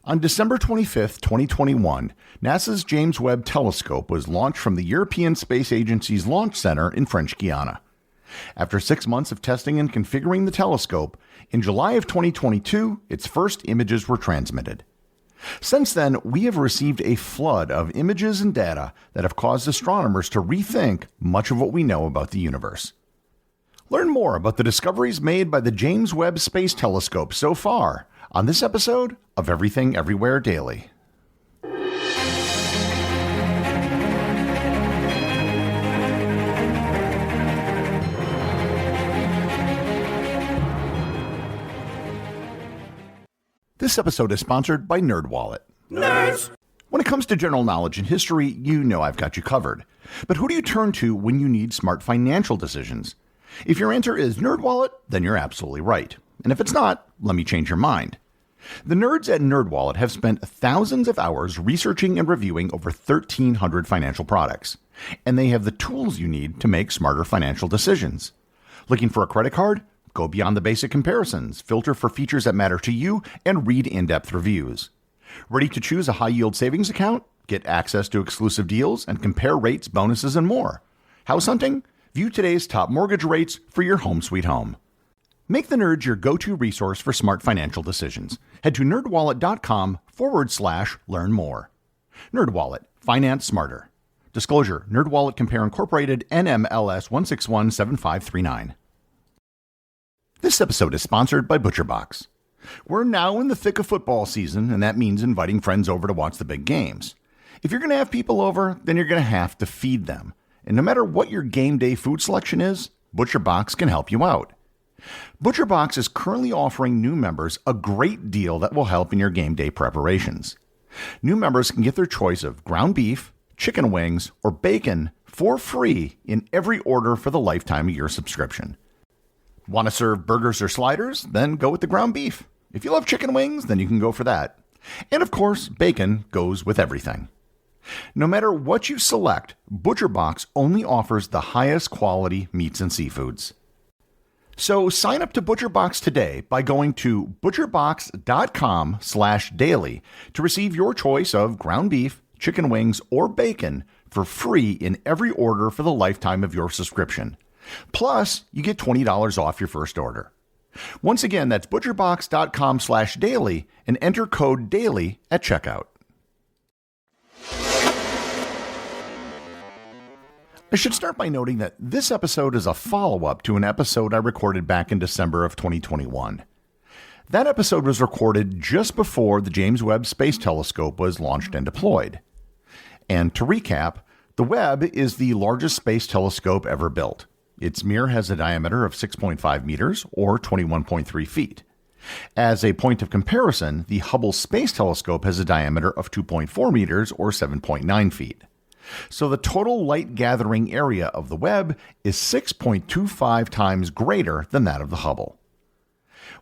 On December 25, 2021, NASA's James Webb Telescope was launched from the European Space Agency's Launch Center in French Guyana. After 6 months of testing and configuring the telescope, in July of 2022, its first images were transmitted. Since then, we have received a flood of images and data that have caused astronomers to rethink much of what we know about the universe. Learn more about the discoveries made by the James Webb Space Telescope so far on this episode of Everything Everywhere Daily. This episode is sponsored by NerdWallet. Nerds! When it comes to general knowledge and history, you know I've got you covered. But who do you turn to when you need smart financial decisions? If your answer is NerdWallet, then you're absolutely right. And if it's not, let me change your mind. The nerds at NerdWallet have spent thousands of hours researching and reviewing over 1,300 financial products. And they have the tools you need to make smarter financial decisions. Looking for a credit card? Go beyond the basic comparisons, filter for features that matter to you, and read in-depth reviews. Ready to choose a high-yield savings account? Get access to exclusive deals and compare rates, bonuses, and more. House hunting? View today's top mortgage rates for your home sweet home. Make the nerds your go-to resource for smart financial decisions. Head to nerdwallet.com/learn more. NerdWallet. Finance smarter. Disclosure: NerdWallet Compare Incorporated, NMLS 1617539. This episode is sponsored by ButcherBox. We're now in the thick of football season, and that means inviting friends over to watch the big games. If you're going to have people over, then you're going to have to feed them. And no matter what your game day food selection is, ButcherBox can help you out. ButcherBox is currently offering new members a great deal that will help in your game day preparations. New members can get their choice of ground beef, chicken wings, or bacon for free in every order for the lifetime of your subscription. Want to serve burgers or sliders? Then go with the ground beef. If you love chicken wings, then you can go for that. And of course, bacon goes with everything. No matter what you select, ButcherBox only offers the highest quality meats and seafoods. So sign up to ButcherBox today by going to butcherbox.com/daily to receive your choice of ground beef, chicken wings, or bacon for free in every order for the lifetime of your subscription. Plus, you get $20 off your first order. Once again, that's butcherbox.com/daily and enter code DAILY at checkout. I should start by noting that this episode is a follow-up to an episode I recorded back in December of 2021. That episode was recorded just before the James Webb Space Telescope was launched and deployed. And to recap, the Webb is the largest space telescope ever built. Its mirror has a diameter of 6.5 meters, or 21.3 feet. As a point of comparison, the Hubble Space Telescope has a diameter of 2.4 meters, or 7.9 feet. So the total light gathering area of the Webb is 6.25 times greater than that of the Hubble.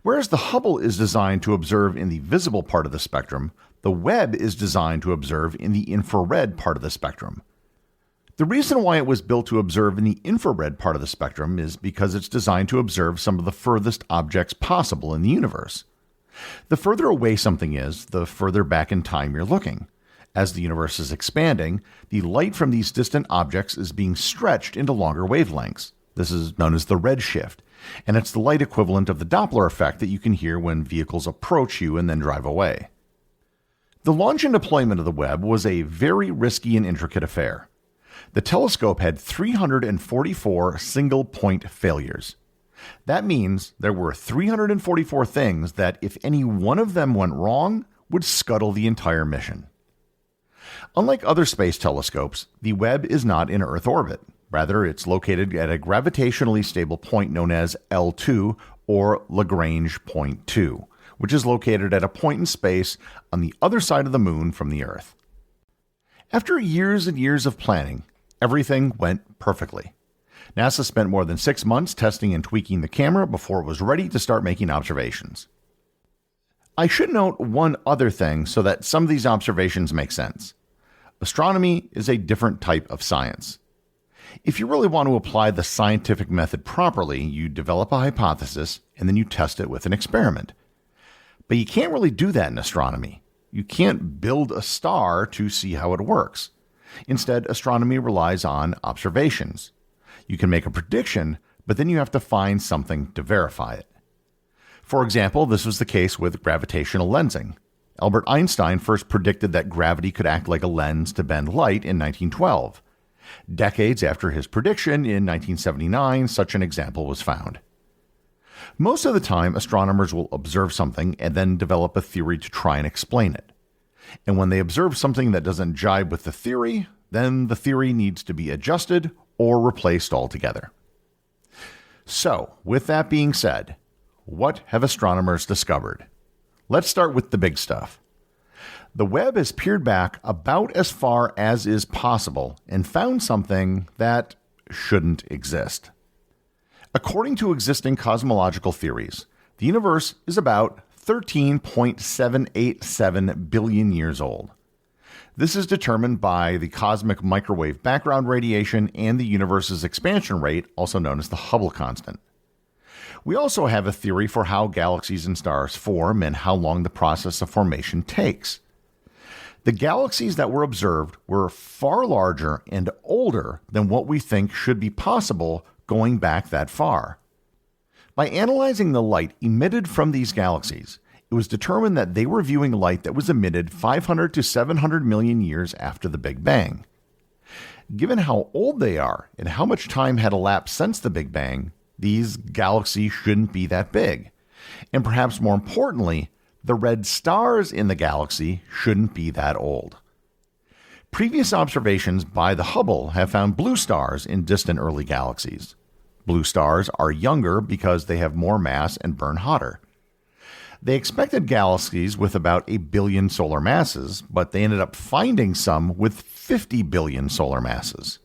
Whereas the Hubble is designed to observe in the visible part of the spectrum, the Webb is designed to observe in the infrared part of the spectrum. The reason why it was built to observe in the infrared part of the spectrum is because it's designed to observe some of the furthest objects possible in the universe. The further away something is, the further back in time you're looking. As the universe is expanding, the light from these distant objects is being stretched into longer wavelengths. This is known as the redshift, and it's the light equivalent of the Doppler effect that you can hear when vehicles approach you and then drive away. The launch and deployment of the Webb was a very risky and intricate affair. The telescope had 344 single-point failures. That means there were 344 things that, if any one of them went wrong, would scuttle the entire mission. Unlike other space telescopes, the Webb is not in Earth orbit. Rather, it's located at a gravitationally stable point known as L2, or Lagrange point 2, which is located at a point in space on the other side of the moon from the Earth. After years and years of planning, everything went perfectly. NASA spent more than 6 months testing and tweaking the camera before it was ready to start making observations. I should note one other thing so that some of these observations make sense. Astronomy is a different type of science. If you really want to apply the scientific method properly, you develop a hypothesis and then you test it with an experiment. But you can't really do that in astronomy. You can't build a star to see how it works. Instead, astronomy relies on observations. You can make a prediction, but then you have to find something to verify it. For example, this was the case with gravitational lensing. Albert Einstein first predicted that gravity could act like a lens to bend light in 1912. Decades after his prediction, in 1979, such an example was found. Most of the time, astronomers will observe something and then develop a theory to try and explain it. And when they observe something that doesn't jibe with the theory, then the theory needs to be adjusted or replaced altogether. So, with that being said, what have astronomers discovered? Let's start with the big stuff. The Webb has peered back about as far as is possible and found something that shouldn't exist. According to existing cosmological theories, the universe is about 13.787 billion years old. This is determined by the cosmic microwave background radiation and the universe's expansion rate, also known as the Hubble constant. We also have a theory for how galaxies and stars form and how long the process of formation takes. The galaxies that were observed were far larger and older than what we think should be possible going back that far. By analyzing the light emitted from these galaxies, it was determined that they were viewing light that was emitted 500 to 700 million years after the Big Bang. Given how old they are and how much time had elapsed since the Big Bang, these galaxies shouldn't be that big. And perhaps more importantly, the red stars in the galaxy shouldn't be that old. Previous observations by the Hubble have found blue stars in distant early galaxies. Blue stars are younger because they have more mass and burn hotter. They expected galaxies with about 1 billion solar masses, but they ended up finding some with 50 billion solar masses.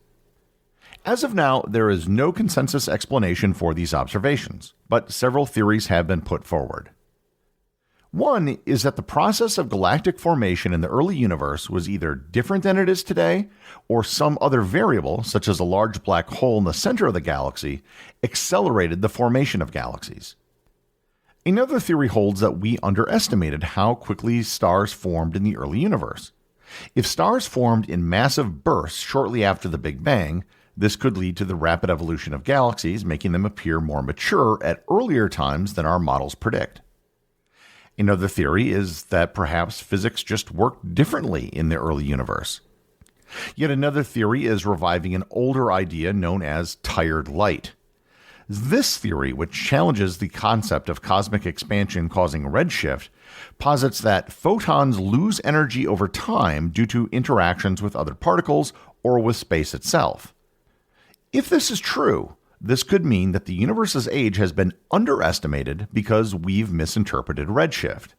As of now, there is no consensus explanation for these observations, but several theories have been put forward. One is that the process of galactic formation in the early universe was either different than it is today, or some other variable, such as a large black hole in the center of the galaxy, accelerated the formation of galaxies. Another theory holds that we underestimated how quickly stars formed in the early universe. If stars formed in massive bursts shortly after the Big Bang, this could lead to the rapid evolution of galaxies, making them appear more mature at earlier times than our models predict. Another theory is that perhaps physics just worked differently in the early universe. Yet another theory is reviving an older idea known as tired light. This theory, which challenges the concept of cosmic expansion causing redshift, posits that photons lose energy over time due to interactions with other particles or with space itself. If this is true, this could mean that the universe's age has been underestimated because we've misinterpreted redshift.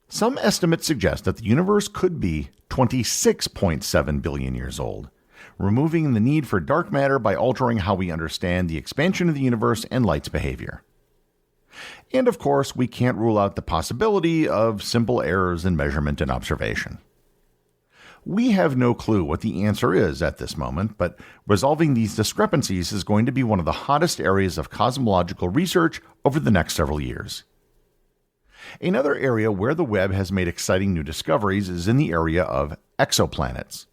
Some estimates suggest that the universe could be 26.7 billion years old, removing the need for dark matter by altering how we understand the expansion of the universe and light's behavior. And of course, we can't rule out the possibility of simple errors in measurement and observation. We have no clue what the answer is at this moment, but resolving these discrepancies is going to be one of the hottest areas of cosmological research over the next several years. Another area where the Webb has made exciting new discoveries is in the area of exoplanets.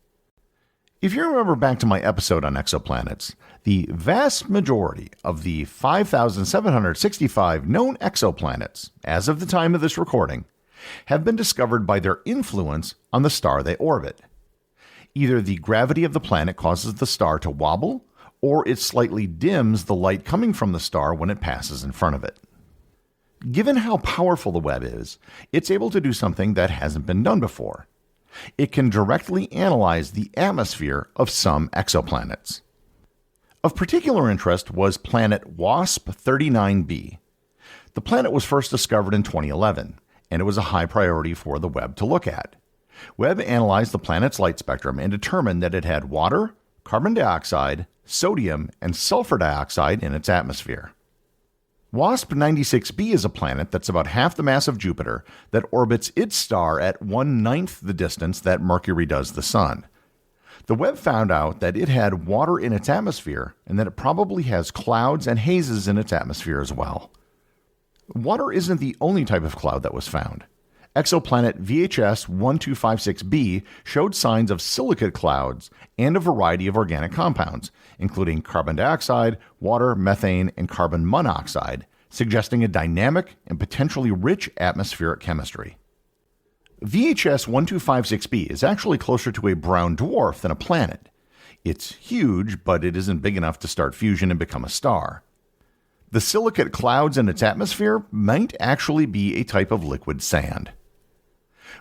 If you remember back to my episode on exoplanets, the vast majority of the 5,765 known exoplanets, as of the time of this recording, have been discovered by their influence on the star they orbit. Either the gravity of the planet causes the star to wobble, or it slightly dims the light coming from the star when it passes in front of it. Given how powerful the Webb is, it's able to do something that hasn't been done before. It can directly analyze the atmosphere of some exoplanets. Of particular interest was planet WASP 39b. The planet was first discovered in 2011. And it was a high priority for the Webb to look at. Webb analyzed the planet's light spectrum and determined that it had water, carbon dioxide, sodium, and sulfur dioxide in its atmosphere. WASP 96b is a planet that's about half the mass of Jupiter that orbits its star at 1/9 the distance that Mercury does the Sun. The Webb found out that it had water in its atmosphere and that it probably has clouds and hazes in its atmosphere as well. Water isn't the only type of cloud that was found. exoplanet VHS 1256b showed signs of silicate clouds and a variety of organic compounds, including carbon dioxide, water, methane, and carbon monoxide, suggesting a dynamic and potentially rich atmospheric chemistry. VHS 1256b is actually closer to a brown dwarf than a planet. It's huge, but it isn't big enough to start fusion and become a star. The silicate clouds in its atmosphere might actually be a type of liquid sand.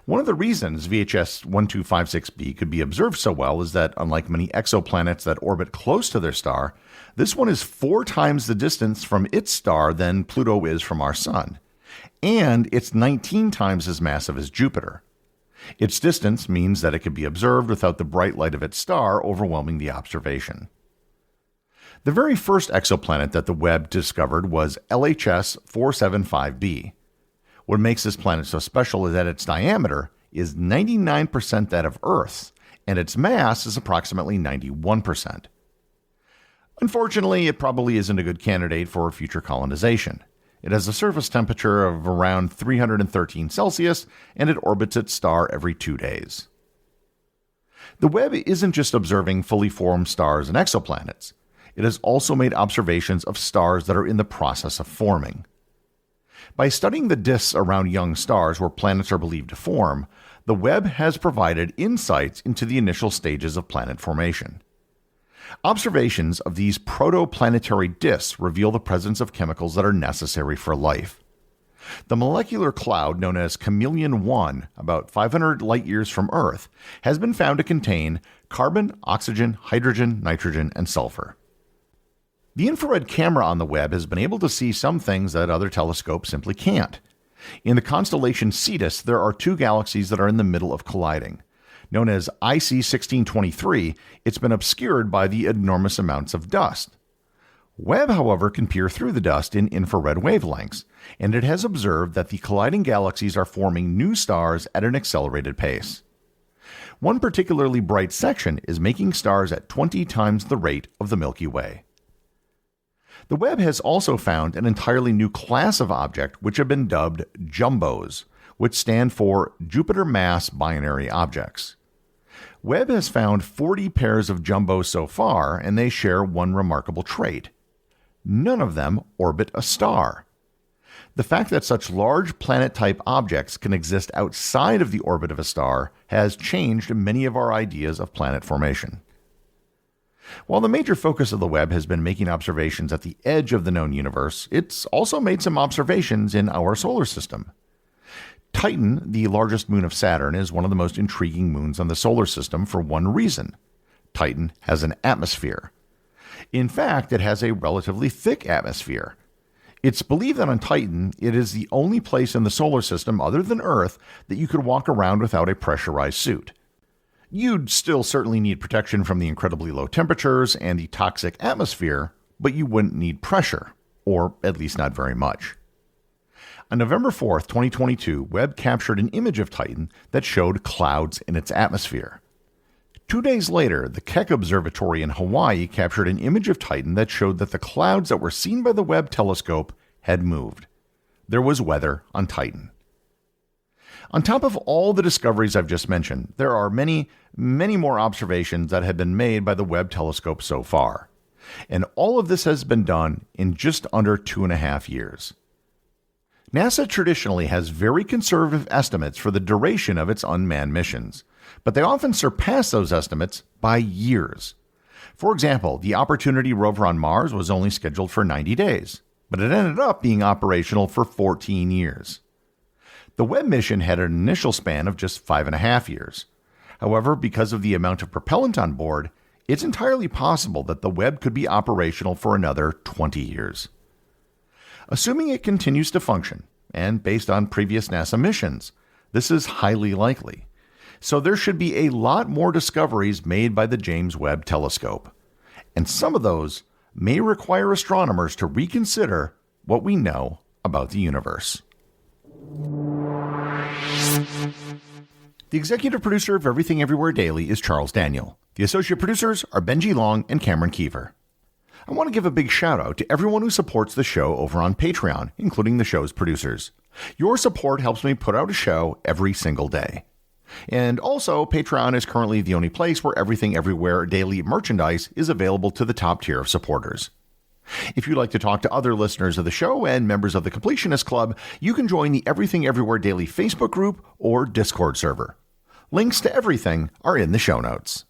One of the reasons VHS 1256b could be observed so well is that, unlike many exoplanets that orbit close to their star, this one is 4 times the distance from its star than Pluto is from our Sun, and it's 19 times as massive as Jupiter. Its distance means that it could be observed without the bright light of its star overwhelming the observation. The very first exoplanet that the Webb discovered was LHS 475b. What makes this planet so special is that its diameter is 99% that of Earth's, and its mass is approximately 91%. Unfortunately, it probably isn't a good candidate for future colonization. It has a surface temperature of around 313 Celsius, and it orbits its star every 2 days. The Webb isn't just observing fully formed stars and exoplanets. It has also made observations of stars that are in the process of forming. By studying the disks around young stars where planets are believed to form, the Webb has provided insights into the initial stages of planet formation. Observations of these protoplanetary disks reveal the presence of chemicals that are necessary for life. The molecular cloud known as Chameleon-1, about 500 light-years from Earth, has been found to contain carbon, oxygen, hydrogen, nitrogen, and sulfur. The infrared camera on the Webb has been able to see some things that other telescopes simply can't. In the constellation Cetus, there are 2 galaxies that are in the middle of colliding. Known as IC 1623, it's been obscured by the enormous amounts of dust. Webb, however, can peer through the dust in infrared wavelengths, and it has observed that the colliding galaxies are forming new stars at an accelerated pace. One particularly bright section is making stars at 20 times the rate of the Milky Way. The Webb has also found an entirely new class of object which have been dubbed jumbos, which stand for Jupiter Mass Binary Objects. Webb has found 40 pairs of jumbos so far, and they share one remarkable trait. None of them orbit a star. The fact that such large planet-type objects can exist outside of the orbit of a star has changed many of our ideas of planet formation. While the major focus of the Webb has been making observations at the edge of the known universe, it's also made some observations in our solar system. Titan, the largest moon of Saturn, is one of the most intriguing moons on the solar system for one reason. Titan has an atmosphere. In fact, it has a relatively thick atmosphere. It's believed that on Titan, it is the only place in the solar system other than Earth that you could walk around without a pressurized suit. You'd still certainly need protection from the incredibly low temperatures and the toxic atmosphere, but you wouldn't need pressure, or at least not very much. On November 4th, 2022, Webb captured an image of Titan that showed clouds in its atmosphere. 2 days later, the Keck Observatory in Hawaii captured an image of Titan that showed that the clouds that were seen by the Webb telescope had moved. There was weather on Titan. On top of all the discoveries I've just mentioned, there are many, many more observations that have been made by the Webb telescope so far. And all of this has been done in just under 2.5 years. NASA traditionally has very conservative estimates for the duration of its unmanned missions, but they often surpass those estimates by years. For example, the Opportunity rover on Mars was only scheduled for 90 days, but it ended up being operational for 14 years. The Webb mission had an initial span of just 5.5 years. However, because of the amount of propellant on board, it's entirely possible that the Webb could be operational for another 20 years. Assuming it continues to function, and based on previous NASA missions, this is highly likely. So there should be a lot more discoveries made by the James Webb Telescope. And some of those may require astronomers to reconsider what we know about the universe. The executive producer of Everything Everywhere Daily is Charles Daniel. The associate producers are Benji Long and Cameron Kieffer. I want to give a big shout out to everyone who supports the show over on Patreon, including the show's producers. Your support helps me put out a show every single day. And also, Patreon is currently the only place where Everything Everywhere daily merchandise is available to the top tier of supporters. If you'd like to talk to other listeners of the show and members of the Completionist Club, you can join the Everything Everywhere Daily Facebook group or Discord server. Links to everything are in the show notes.